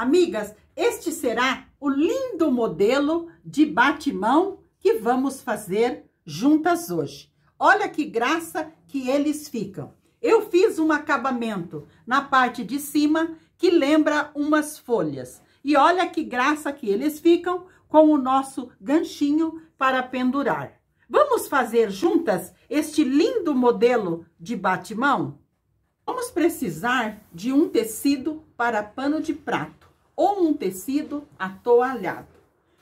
Amigas, este será o lindo modelo de batimão que vamos fazer juntas hoje. Olha que graça que eles ficam. Eu fiz um acabamento na parte de cima que lembra umas folhas. E olha que graça que eles ficam com o nosso ganchinho para pendurar. Vamos fazer juntas este lindo modelo de batimão? Vamos precisar de um tecido para pano de prato ou um tecido atoalhado.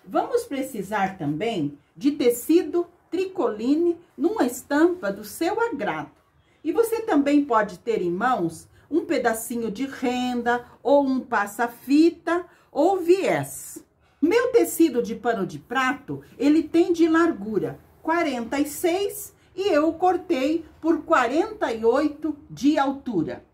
Vamos precisar também de tecido tricoline numa estampa do seu agrado. E você também pode ter em mãos um pedacinho de renda ou um passa-fita ou viés. O meu tecido de pano de prato, ele tem de largura 46 e eu cortei por 48 de altura.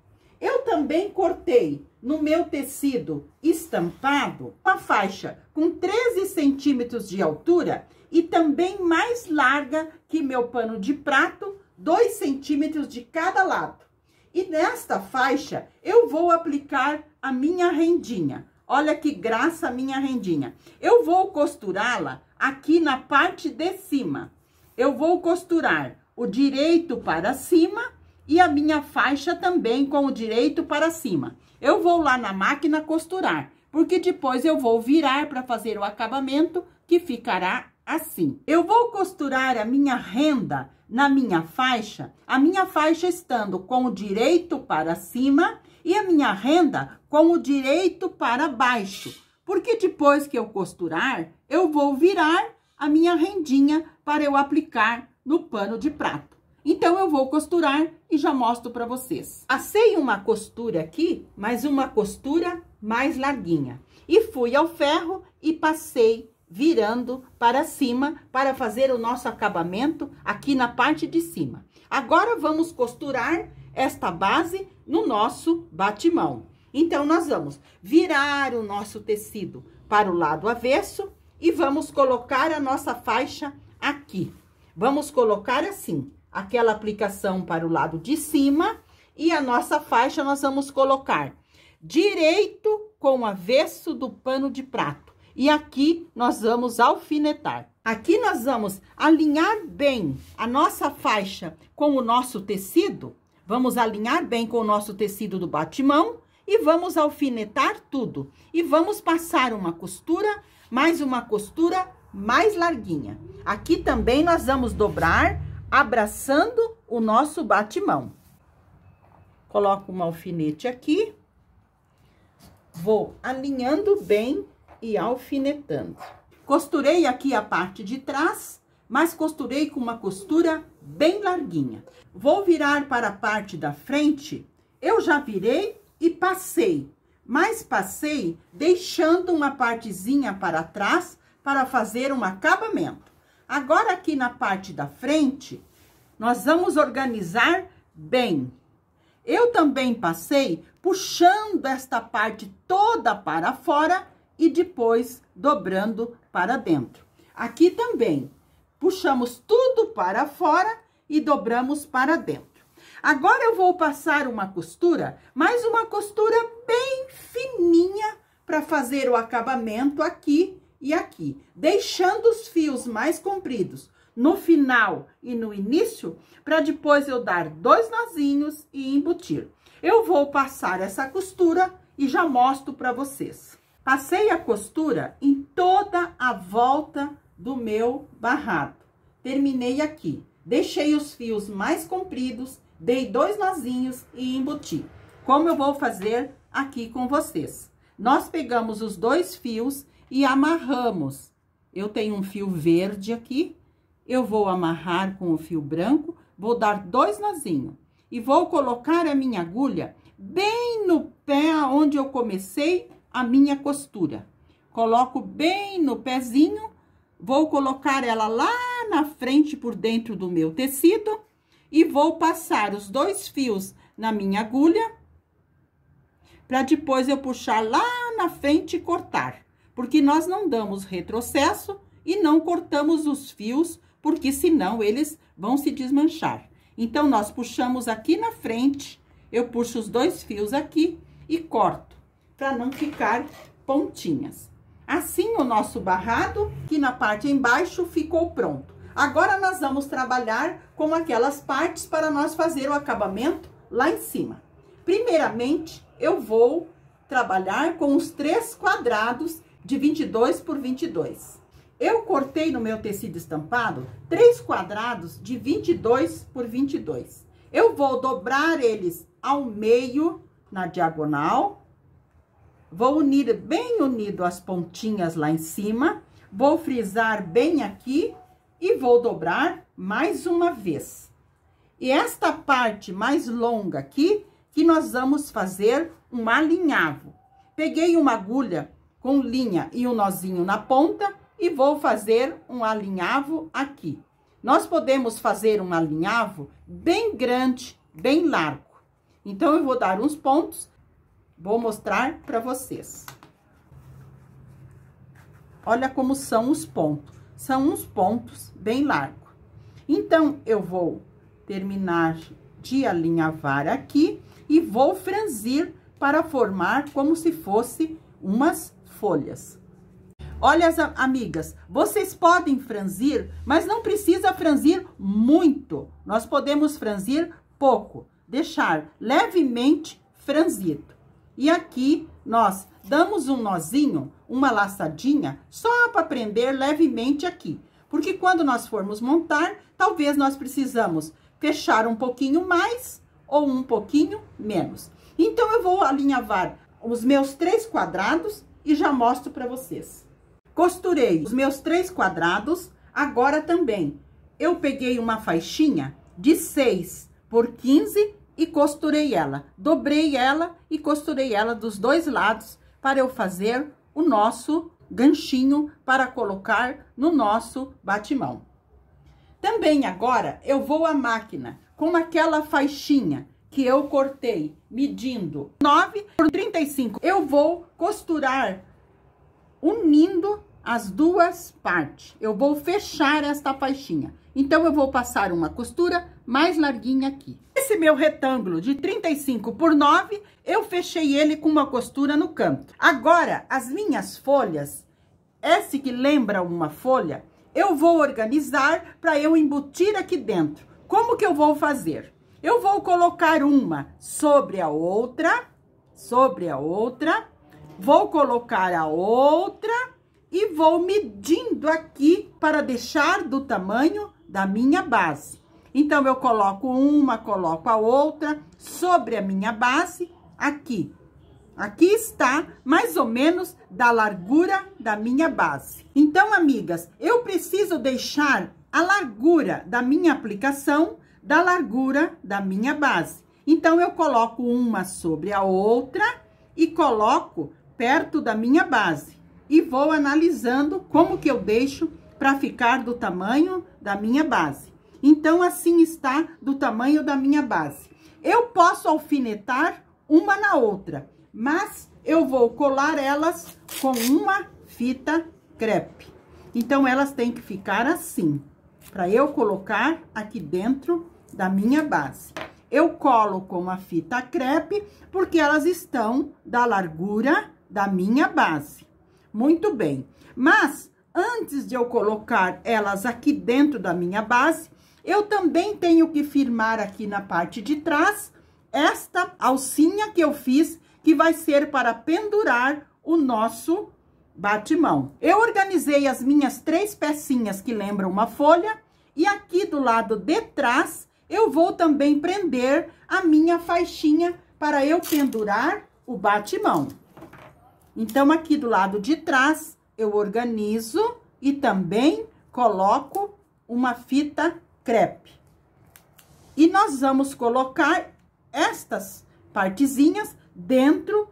Eu também cortei no meu tecido estampado uma faixa com 13 centímetros de altura e também mais larga que meu pano de prato, 2 centímetros de cada lado. E nesta faixa eu vou aplicar a minha rendinha. Olha que graça a minha rendinha. Eu vou costurá-la aqui na parte de cima. Eu vou costurar o direito para cima e a minha faixa também com o direito para cima. Eu vou lá na máquina costurar, porque depois eu vou virar para fazer o acabamento que ficará assim. Eu vou costurar a minha renda na minha faixa, a minha faixa estando com o direito para cima e a minha renda com o direito para baixo, porque depois que eu costurar, eu vou virar a minha rendinha para eu aplicar no pano de prato. Então, eu vou costurar e já mostro para vocês. Passei uma costura aqui, mas uma costura mais larguinha. E fui ao ferro e passei virando para cima para fazer o nosso acabamento aqui na parte de cima. Agora, vamos costurar esta base no nosso batimão. Então, nós vamos virar o nosso tecido para o lado avesso e vamos colocar a nossa faixa aqui. Vamos colocar assim, aquela aplicação para o lado de cima e a nossa faixa nós vamos colocar direito com o avesso do pano de prato. E aqui nós vamos alfinetar. Aqui nós vamos alinhar bem a nossa faixa com o nosso tecido. Vamos alinhar bem com o nosso tecido do batimão e vamos alfinetar tudo. E vamos passar uma costura, mais uma costura mais larguinha. Aqui também nós vamos dobrar, abraçando o nosso batimão. Coloco um alfinete aqui. Vou alinhando bem e alfinetando. Costurei aqui a parte de trás, mas costurei com uma costura bem larguinha. Vou virar para a parte da frente. Eu já virei e passei, mas passei deixando uma partezinha para trás para fazer um acabamento. Agora, aqui na parte da frente, nós vamos organizar bem. Eu também passei puxando esta parte toda para fora e depois dobrando para dentro. Aqui também, puxamos tudo para fora e dobramos para dentro. Agora, eu vou passar uma costura, mas uma costura bem fininha para fazer o acabamento aqui e aqui, deixando os fios mais compridos no final e no início, para depois eu dar 2 nozinhos e embutir. Eu vou passar essa costura e já mostro para vocês. Passei a costura em toda a volta do meu barrado. Terminei aqui. Deixei os fios mais compridos, dei 2 nozinhos e embuti. Como eu vou fazer aqui com vocês. Nós pegamos os 2 fios e amarramos. Eu tenho um fio verde aqui, eu vou amarrar com o fio branco, vou dar 2 nozinhos e vou colocar a minha agulha bem no pé onde eu comecei a minha costura. Coloco bem no pezinho, vou colocar ela lá na frente por dentro do meu tecido e vou passar os 2 fios na minha agulha para depois eu puxar lá na frente e cortar. Porque nós não damos retrocesso e não cortamos os fios, porque senão eles vão se desmanchar. Então, nós puxamos aqui na frente, eu puxo os 2 fios aqui e corto, para não ficar pontinhas. Assim, o nosso barrado, que na parte embaixo ficou pronto. Agora, nós vamos trabalhar com aquelas partes para nós fazer o acabamento lá em cima. Primeiramente, eu vou trabalhar com os 3 quadrados de 22 por 22. Eu cortei no meu tecido estampado 3 quadrados de 22 por 22. Eu vou dobrar eles ao meio, na diagonal. Vou unir bem unido as pontinhas lá em cima. Vou frisar bem aqui e vou dobrar mais uma vez. E esta parte mais longa aqui, que nós vamos fazer um alinhavo. Peguei uma agulha com linha e um nozinho na ponta e vou fazer um alinhavo aqui. Nós podemos fazer um alinhavo bem grande, bem largo. Então, eu vou dar uns pontos, vou mostrar para vocês. Olha como são os pontos. São uns pontos bem largos. Então, eu vou terminar de alinhavar aqui e vou franzir para formar como se fosse umas folhas. Olha, amigas, vocês podem franzir, mas não precisa franzir muito. Nós podemos franzir pouco, deixar levemente franzido. E aqui, nós damos um nozinho, uma laçadinha, só para prender levemente aqui. Porque quando nós formos montar, talvez nós precisamos fechar um pouquinho mais ou um pouquinho menos. Então, eu vou alinhavar os meus 3 quadrados e já mostro para vocês. Costurei os meus 3 quadrados, agora também. Eu peguei uma faixinha de 6 por 15 e costurei ela. Dobrei ela e costurei ela dos 2 lados para eu fazer o nosso ganchinho para colocar no nosso batimão. Também agora eu vou à máquina com aquela faixinha que eu cortei medindo 9 por 35. Eu vou costurar unindo as 2 partes. Eu vou fechar esta faixinha. Então, eu vou passar uma costura mais larguinha aqui. Esse meu retângulo de 35 por 9, eu fechei ele com uma costura no canto. Agora, as minhas folhas, esse que lembra uma folha, eu vou organizar para eu embutir aqui dentro. Como que eu vou fazer? Eu vou colocar uma sobre a outra, vou colocar a outra e vou medindo aqui para deixar do tamanho da minha base. Então, eu coloco uma, coloco a outra sobre a minha base aqui. Aqui está mais ou menos da largura da minha base. Então, amigas, eu preciso deixar a largura da minha aplicação da largura da minha base. Então, eu coloco uma sobre a outra e coloco perto da minha base. E vou analisando como que eu deixo para ficar do tamanho da minha base. Então, assim está do tamanho da minha base. Eu posso alfinetar uma na outra, mas eu vou colar elas com uma fita crepe. Então, elas têm que ficar assim, para eu colocar aqui dentro da minha base. Eu colo com a fita crepe, porque elas estão da largura da minha base. Muito bem. Mas, antes de eu colocar elas aqui dentro da minha base, eu também tenho que firmar aqui na parte de trás esta alcinha que eu fiz, que vai ser para pendurar o nosso batimão. Eu organizei as minhas 3 pecinhas que lembram uma folha, e aqui do lado de trás, eu vou também prender a minha faixinha para eu pendurar o batimão. Então, aqui do lado de trás, eu organizo e também coloco uma fita crepe. E nós vamos colocar estas partezinhas dentro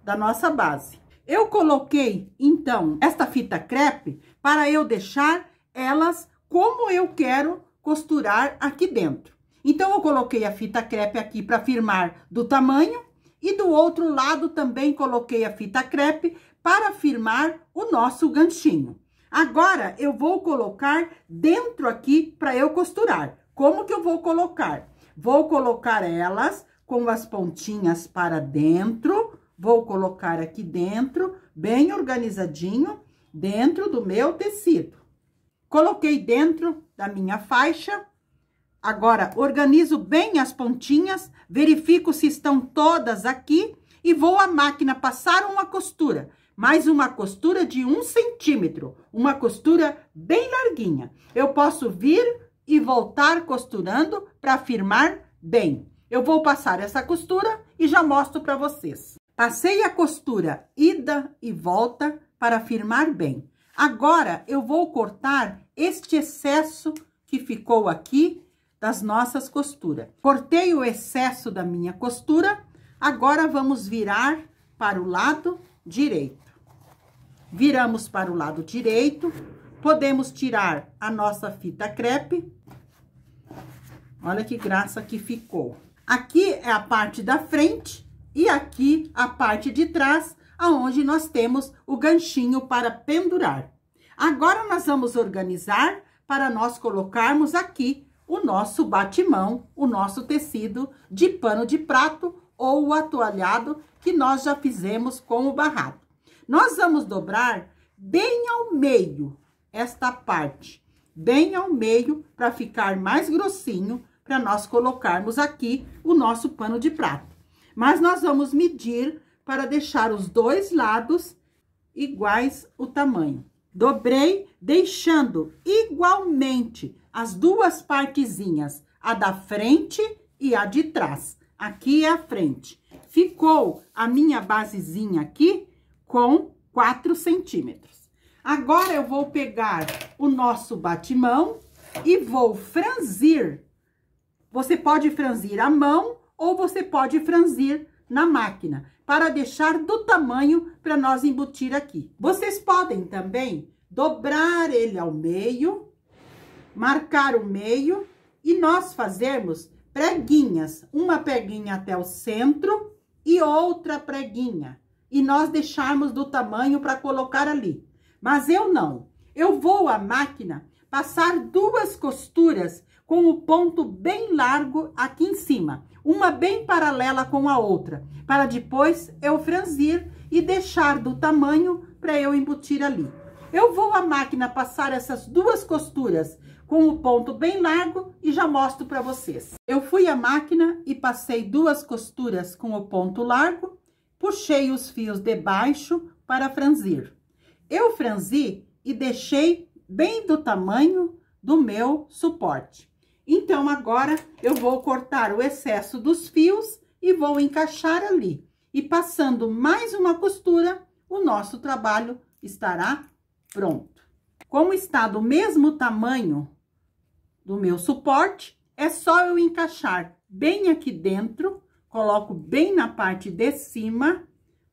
da nossa base. Eu coloquei, então, esta fita crepe para eu deixar elas como eu quero costurar aqui dentro. Então, eu coloquei a fita crepe aqui para firmar do tamanho, e do outro lado também coloquei a fita crepe para firmar o nosso ganchinho. Agora, eu vou colocar dentro aqui para eu costurar. Como que eu vou colocar? Vou colocar elas com as pontinhas para dentro, Vou colocar aqui dentro, bem organizadinho, dentro do meu tecido. Coloquei dentro da minha faixa. Agora, organizo bem as pontinhas, verifico se estão todas aqui e vou à máquina passar uma costura. Mais uma costura de 1 centímetro, uma costura bem larguinha. Eu posso vir e voltar costurando para firmar bem. Eu vou passar essa costura e já mostro para vocês. Passei a costura ida e volta para firmar bem. Agora, eu vou cortar este excesso que ficou aqui das nossas costuras. Cortei o excesso da minha costura, agora vamos virar para o lado direito. Viramos para o lado direito, podemos tirar a nossa fita crepe. Olha que graça que ficou. Aqui é a parte da frente e aqui a parte de trás, aonde nós temos o ganchinho para pendurar. Agora, nós vamos organizar para nós colocarmos aqui o nosso batimão, o nosso tecido de pano de prato ou o atoalhado que nós já fizemos com o barrado. Nós vamos dobrar bem ao meio esta parte, bem ao meio, para ficar mais grossinho, para nós colocarmos aqui o nosso pano de prato. Mas nós vamos medir para deixar os dois lados iguais o tamanho. Dobrei, deixando igualmente as duas partezinhas, a da frente e a de trás. Aqui é a frente. Ficou a minha basezinha aqui com 4 centímetros. Agora, eu vou pegar o nosso batimão e vou franzir. Você pode franzir à mão ou você pode franzir na máquina, para deixar do tamanho para nós embutir aqui. Vocês podem também dobrar ele ao meio, marcar o meio e nós fazermos preguinhas, uma preguinha até o centro e outra preguinha, e nós deixarmos do tamanho para colocar ali. Mas eu não, eu vou à máquina passar 2 costuras com o ponto bem largo aqui em cima, uma bem paralela com a outra, para depois eu franzir e deixar do tamanho para eu embutir ali. Eu vou à máquina passar essas 2 costuras com o ponto bem largo e já mostro para vocês. Eu fui à máquina e passei 2 costuras com o ponto largo, puxei os fios de baixo para franzir. Eu franzi e deixei bem do tamanho do meu suporte. Então, agora, eu vou cortar o excesso dos fios e vou encaixar ali. E passando mais uma costura, o nosso trabalho estará pronto. Como está do mesmo tamanho do meu suporte, é só eu encaixar bem aqui dentro, coloco bem na parte de cima,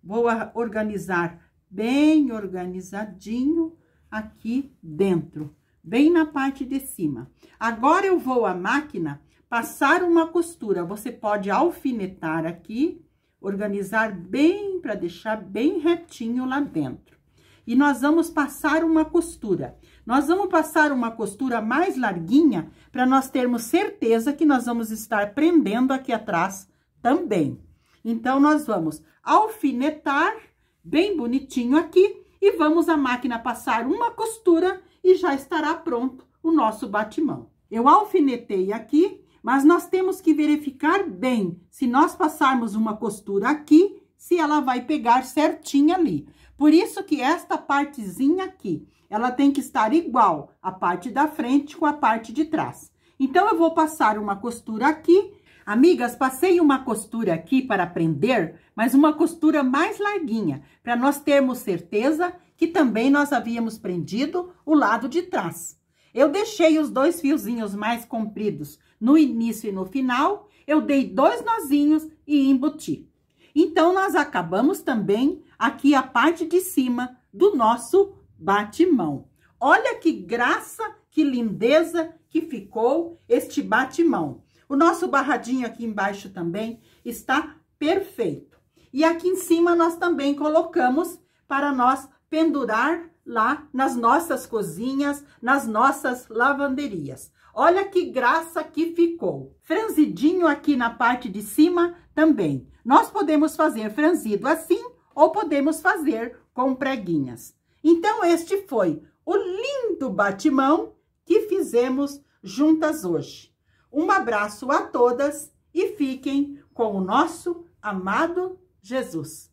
vou organizar bem organizadinho aqui dentro, bem na parte de cima. Agora, eu vou à máquina passar uma costura. Você pode alfinetar aqui, organizar bem para deixar bem retinho lá dentro. E nós vamos passar uma costura. Nós vamos passar uma costura mais larguinha para nós termos certeza que nós vamos estar prendendo aqui atrás também. Então, nós vamos alfinetar bem bonitinho aqui e vamos à máquina passar uma costura e já estará pronto o nosso batimão. Eu alfinetei aqui, mas nós temos que verificar bem se nós passarmos uma costura aqui, se ela vai pegar certinho ali. Por isso que esta partezinha aqui, ela tem que estar igual a parte da frente com a parte de trás. Então, eu vou passar uma costura aqui. Amigas, passei uma costura aqui para prender, mas uma costura mais larguinha, para nós termos certeza que também nós havíamos prendido o lado de trás. Eu deixei os 2 fiozinhos mais compridos no início e no final, eu dei 2 nozinhos e embuti. Então, nós acabamos também aqui a parte de cima do nosso batimão. Olha que graça, que lindeza que ficou este batimão. O nosso barradinho aqui embaixo também está perfeito. E aqui em cima nós também colocamos para nós pendurar lá nas nossas cozinhas, nas nossas lavanderias. Olha que graça que ficou. Franzidinho aqui na parte de cima também. Nós podemos fazer franzido assim ou podemos fazer com preguinhas. Então, este foi o lindo batimão que fizemos juntas hoje. Um abraço a todas e fiquem com o nosso amado Jesus.